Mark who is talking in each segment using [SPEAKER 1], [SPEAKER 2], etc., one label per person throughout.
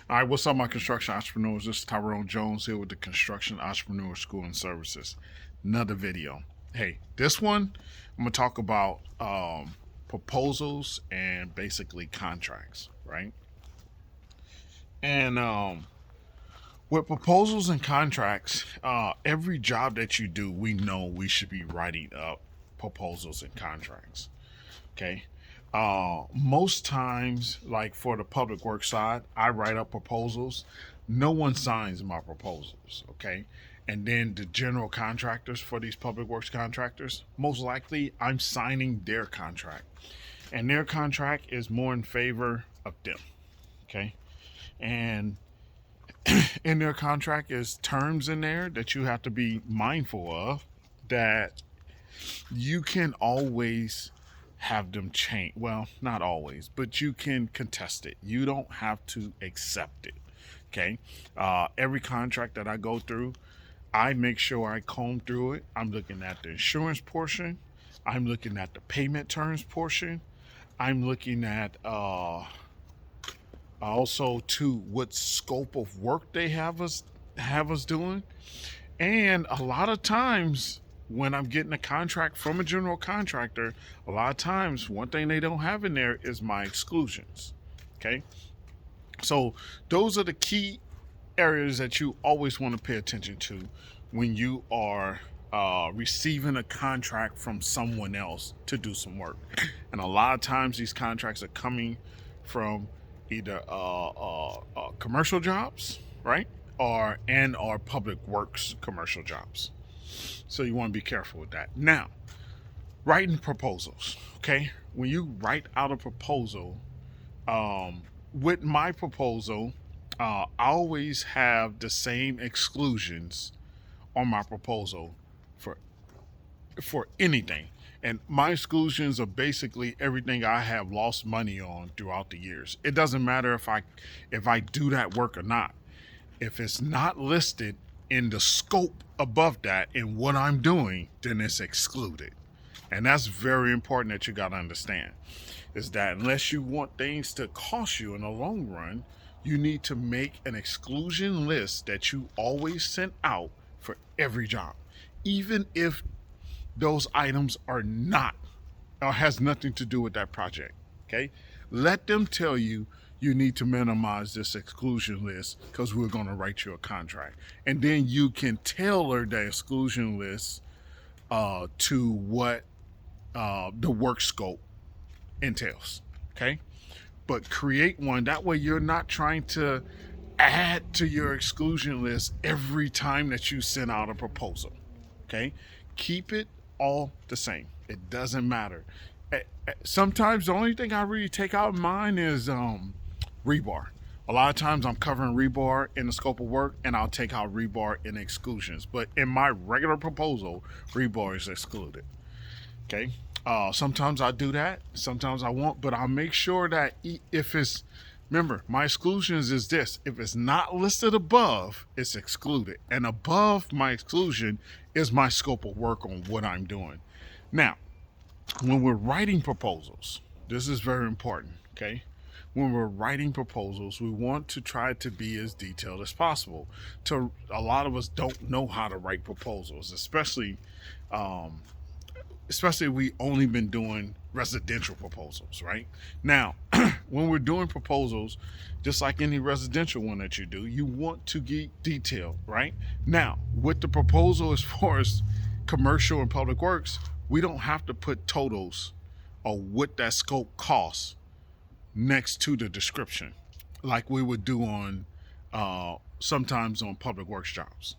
[SPEAKER 1] All right, what's up, my construction entrepreneurs? This is Tyrone Jones here with the Construction Entrepreneur School and Services. Another video. Hey, this one, I'm going to talk about proposals and basically contracts, right? And with proposals and contracts, every job that you do, we know we should be writing up proposals and contracts, okay? Most times, like for the public works side, I write up proposals. No one signs my proposals, okay? And then the general contractors for these public works contractors, most likely I'm signing their contract. And their contract is more in favor of them, okay? And in their contract is terms in there that you have to be mindful of, that you can always have them change. Well, not always, but you can contest it. You don't have to accept it. Okay. Every contract that I go through, I make sure I comb through it. I'm looking at the insurance portion. I'm looking at the payment terms portion. I'm looking at also to what scope of work they have us doing. And a lot of times when I'm getting a contract from a general contractor, a lot of times one thing they don't have in there is my exclusions. Okay. So those are the key areas that you always want to pay attention to when you are receiving a contract from someone else to do some work. And a lot of times these contracts are coming from either commercial jobs, right? Or public works commercial jobs. So you want to be careful with that. Now, writing proposals, okay? When you write out a proposal, with my proposal, I always have the same exclusions on my proposal for anything. And my exclusions are basically everything I have lost money on throughout the years. It doesn't matter if I do that work or not. If it's not listed in the scope above that in what I'm doing, then it's excluded. And that's very important that you got to understand, is that unless you want things to cost you in the long run, you need to make an exclusion list that you always send out for every job, even if those items are not or has nothing to do with that project. Okay, let them tell you you need to minimize this exclusion list because we're going to write you a contract, and then you can tailor the exclusion list to what the work scope entails. Okay, but create one that way you're not trying to add to your exclusion list every time that you send out a proposal. Okay, keep it all the same. It doesn't matter. Sometimes the only thing I really take out of mine is rebar. A lot of times I'm covering rebar in the scope of work, and I'll take out rebar in exclusions. But in my regular proposal, rebar is excluded. Okay. Sometimes I do that. Sometimes I won't. But I'll make sure that if it's, remember, my exclusions is this: if it's not listed above, it's excluded, and above my exclusion is my scope of work on what I'm doing. Now, when we're writing proposals, this is very important. Okay. When we're writing proposals, we want to try to be as detailed as possible. To a lot of us don't know how to write proposals, um, especially we only been doing residential proposals, right? Now, when we're doing proposals, just like any residential one that you do, you want to get detailed, right? Now, with the proposal as far as commercial and public works, we don't have to put totals or what that scope costs next to the description like we would do on sometimes on public works jobs.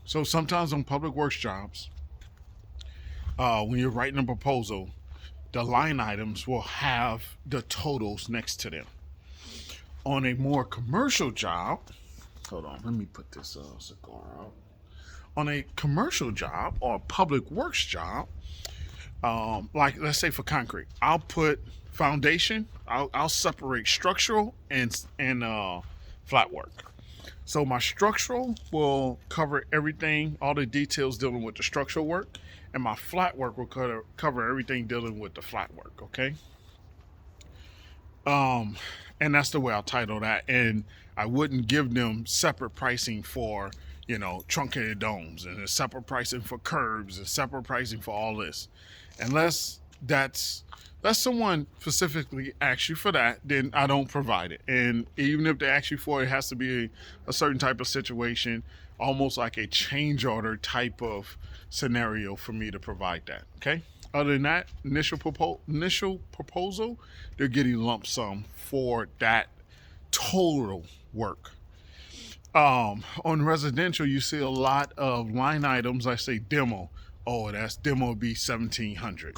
[SPEAKER 1] So sometimes on public works jobs, when you're writing a proposal, the line items will have the totals next to them. On a more commercial job, hold on, let me put this cigar out. On a commercial job or a public works job, like let's say for concrete, I'll put foundation. I'll separate structural and flat work. So my structural will cover everything, all the details dealing with the structural work, and my flat work will cover everything dealing with the flat work. Okay. Um, and that's the way I'll title that. And I wouldn't give them separate pricing for, truncated domes, and a separate pricing for curbs, and separate pricing for all this, unless that's someone specifically asks you for that, then I don't provide it. And even if they ask you for it, it has to be a certain type of situation, almost like a change order type of scenario for me to provide that. Okay. Other than that, initial proposal, they're getting lump sum for that total work. On residential, you see a lot of line items. I say demo. Oh, that's demo would be 1,700.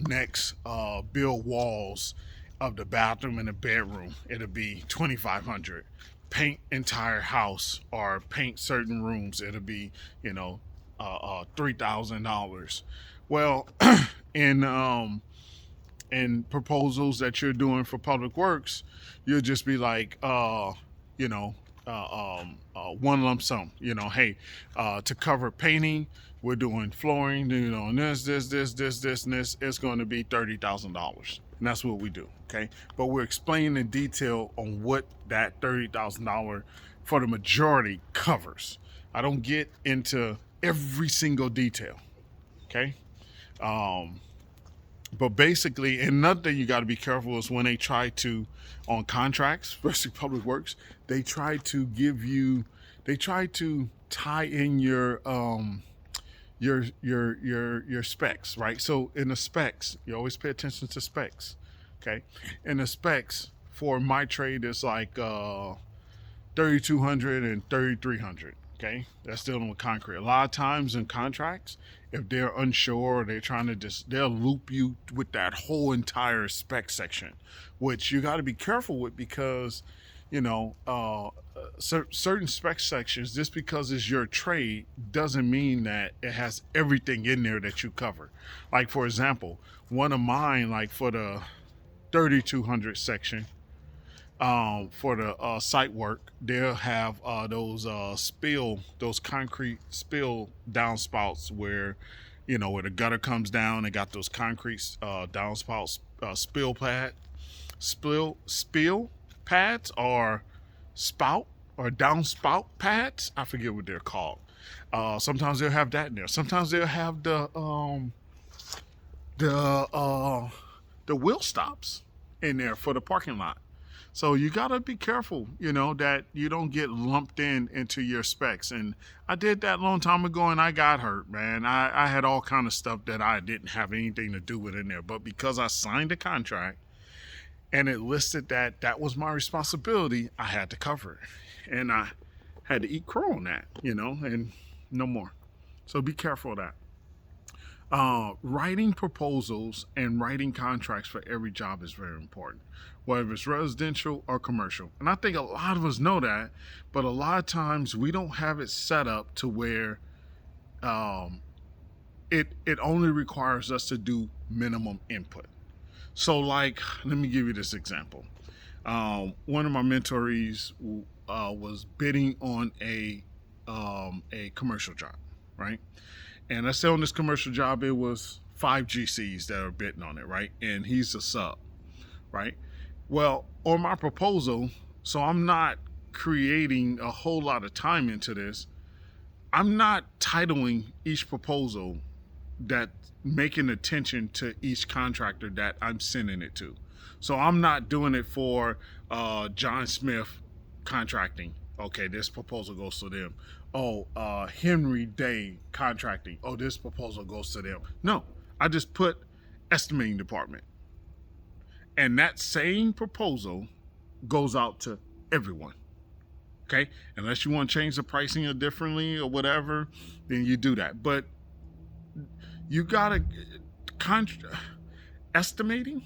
[SPEAKER 1] Next, build walls of the bathroom and the bedroom. It'll be 2,500. Paint entire house or paint certain rooms. It'll be, $3,000. Well, in proposals that you're doing for public works, you'll just be like, one lump sum. Hey, to cover painting, we're doing flooring, and this, and this. It's going to be $30,000, and that's what we do. Okay, but we're explaining in detail on what that $30,000 for the majority covers. I don't get into every single detail. Okay. But basically, another thing you got to be careful is when they try to, on contracts, especially public works, they try to tie in your specs, right? So in the specs, you always pay attention to specs, okay? And the specs for my trade is like 3,200 and 3,300. Okay, that's dealing with concrete. A lot of times in contracts, if they're unsure, they're trying to they'll loop you with that whole entire spec section, which you got to be careful with because, certain spec sections, just because it's your trade, doesn't mean that it has everything in there that you cover. Like, for example, one of mine, like for the 3,200 section, for the site work, they'll have those concrete spill downspouts where the gutter comes down. They got those concrete downspouts, spill pads or spout or downspout pads. I forget what they're called. Sometimes they'll have that in there. Sometimes they'll have the wheel stops in there for the parking lot. So you got to be careful, that you don't get lumped into your specs. And I did that a long time ago and I got hurt, man. I had all kind of stuff that I didn't have anything to do with in there. But because I signed a contract and it listed that was my responsibility, I had to cover it. And I had to eat crow on that, and no more. So be careful of that. Writing proposals and writing contracts for every job is very important, whether it's residential or commercial. And I think a lot of us know that, but a lot of times we don't have it set up to where it only requires us to do minimum input. So, like, let me give you this example. One of my mentorees was bidding on a commercial job, right? And let's say on this commercial job, it was 5 GCs that are bidding on it, right? And he's a sub, right? Well, on my proposal, so I'm not creating a whole lot of time into this. I'm not titling each proposal that making attention to each contractor that I'm sending it to. So I'm not doing it for John Smith Contracting. Okay, this proposal goes to them. Oh, Henry Day Contracting. Oh, this proposal goes to them. No, I just put estimating department. And that same proposal goes out to everyone. Okay, unless you want to change the pricing or differently or whatever, then you do that. But you gotta estimating,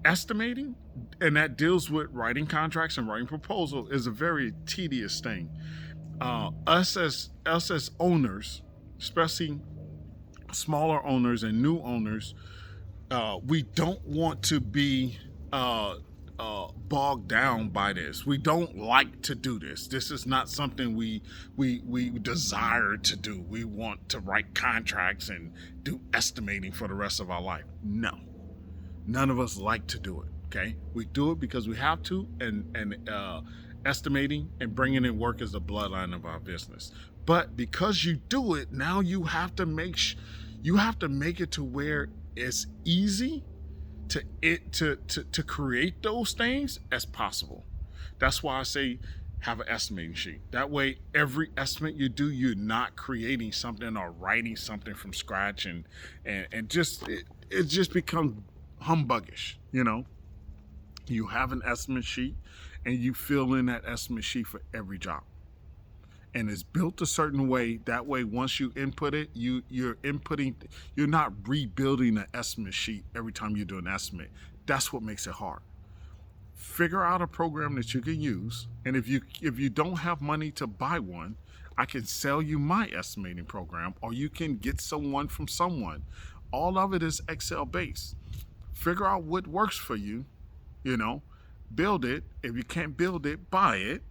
[SPEAKER 1] and that deals with writing contracts and writing proposal is a very tedious thing. Us as owners, especially smaller owners and new owners, we don't want to be bogged down by this. We don't like to do this. This is not something we desire to do. We want to write contracts and do estimating for the rest of our life. No, none of us like to do it. Okay, we do it because we have to, and estimating and bringing in work is the bloodline of our business. But because you do it, now you have to make it to where it's easy to create those things as possible. That's why I say have an estimating sheet. That way, every estimate you do, you're not creating something or writing something from scratch, and just it just becomes humbuggish. You have an estimate sheet, and you fill in that estimate sheet for every job. And it's built a certain way. That way, once you input it, you're inputting. You're not rebuilding an estimate sheet every time you do an estimate. That's what makes it hard. Figure out a program that you can use, and if you don't have money to buy one, I can sell you my estimating program, or you can get someone from someone. All of it is Excel based. Figure out what works for you. Build it. If you can't build it, buy it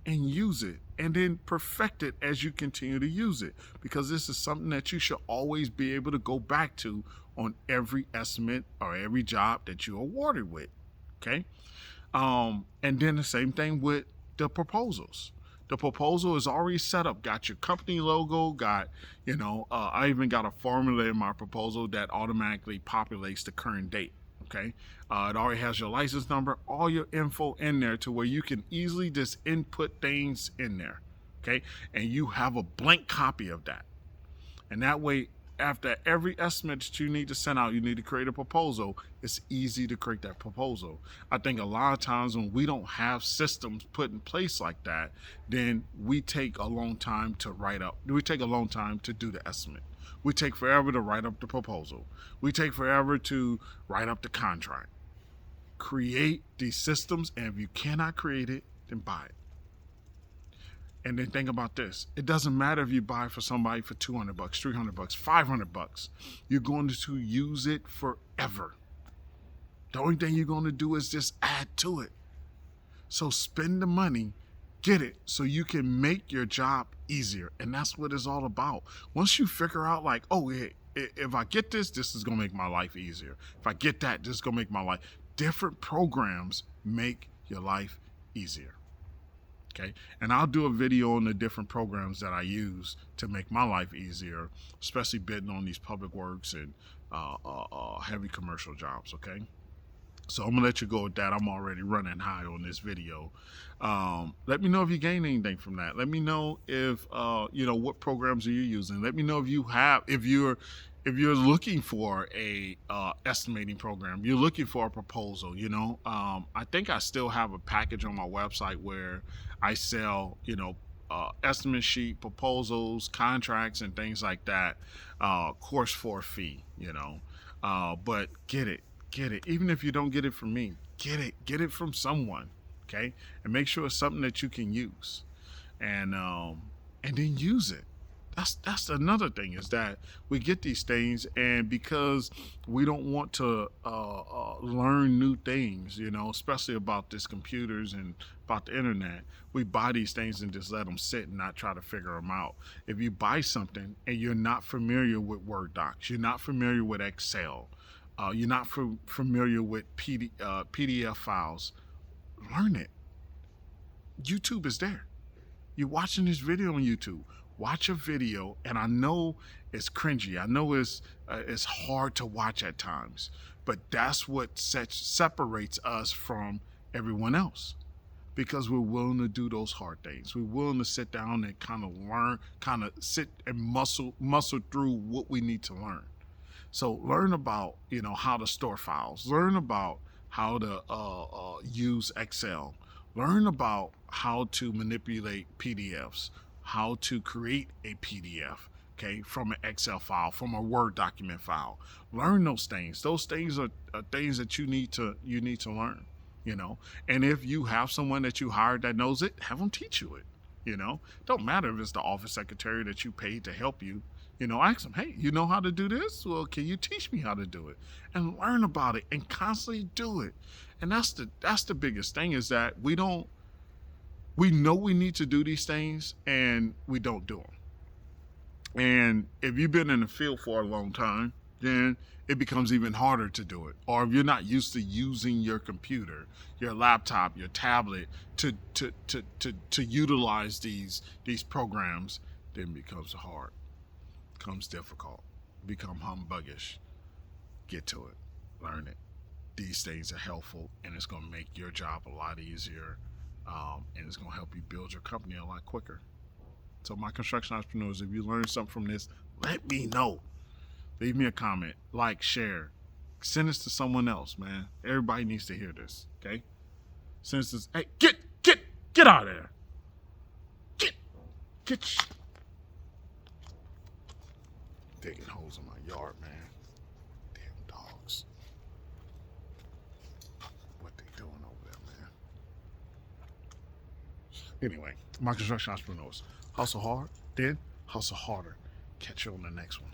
[SPEAKER 1] and use it, and then perfect it as you continue to use it, because this is something that you should always be able to go back to on every estimate or every job that you're awarded with. Okay. And then the same thing with the proposals. The proposal is already set up, got your company logo, I even got a formula in my proposal that automatically populates the current date. Okay. It already has your license number, all your info in there, to where you can easily just input things in there. Okay. And you have a blank copy of that. And that way, after every estimate that you need to send out, you need to create a proposal. It's easy to create that proposal. I think a lot of times when we don't have systems put in place like that, then we take a long time to write up. We take a long time to do the estimate. We take forever to write up the proposal. We take forever to write up the contract. Create these systems, and if you cannot create it, then buy it. And then think about this. It doesn't matter if you buy for somebody for $200, $300, $500. You're going to use it forever. The only thing you're going to do is just add to it. So spend the money, get it, so you can make your job easier. And that's what it's all about. Once you figure out if I get this is going to make my life easier. If I get that, this is going to make my life. Different programs make your life easier. Okay. And I'll do a video on the different programs that I use to make my life easier, especially bidding on these public works and heavy commercial jobs. Okay. So I'm gonna let you go with that. I'm already running high on this video. Let me know if you gain anything from that. Let me know if what programs are you using. Let me know if you're looking for a estimating program, you're looking for a proposal. I think I still have a package on my website where I sell estimate sheet, proposals, contracts, and things like that. Course for a fee. But get it. Even if you don't get it from me, get it from someone. Okay. And make sure it's something that you can use, and then use it. That's another thing, is that we get these things, and because we don't want to learn new things, especially about these computers and about the internet, we buy these things and just let them sit and not try to figure them out. If you buy something and you're not familiar with Word docs, you're not familiar with Excel, you're not familiar with PDF files, learn it. YouTube is there. You're watching this video on YouTube. Watch a video, and I know it's cringy. I know it's hard to watch at times, but that's what separates us from everyone else, because we're willing to do those hard things. We're willing to sit down and kind of learn, kind of sit and muscle through what we need to learn. So learn about how to store files. Learn about how to use Excel. Learn about how to manipulate PDFs. How to create a PDF, okay, from an Excel file, from a Word document file. Learn those things. Those things are things that you need to learn, And if you have someone that you hired that knows it, have them teach you it. Don't matter if it's the office secretary that you paid to help you. Ask them, hey, you know how to do this? Well, can you teach me how to do it? And learn about it and constantly do it. And that's the biggest thing, is that we know we need to do these things and we don't do them. And if you've been in the field for a long time, then it becomes even harder to do it. Or if you're not used to using your computer, your laptop, your tablet to utilize these programs, then it becomes hard, becomes difficult, become humbuggish. Get to it, learn it. These things are helpful, and it's going to make your job a lot easier, and it's going to help you build your company a lot quicker. So my construction entrepreneurs, if you learned something from this, let me know. Leave me a comment, like, share, send this to someone else, man. Everybody needs to hear this, okay? Send this. Hey, get out of there. Get. Digging holes in my yard, man. Damn dogs. What they doing over there, man? Anyway, my construction entrepreneurs. Hustle hard, then hustle harder. Catch you on the next one.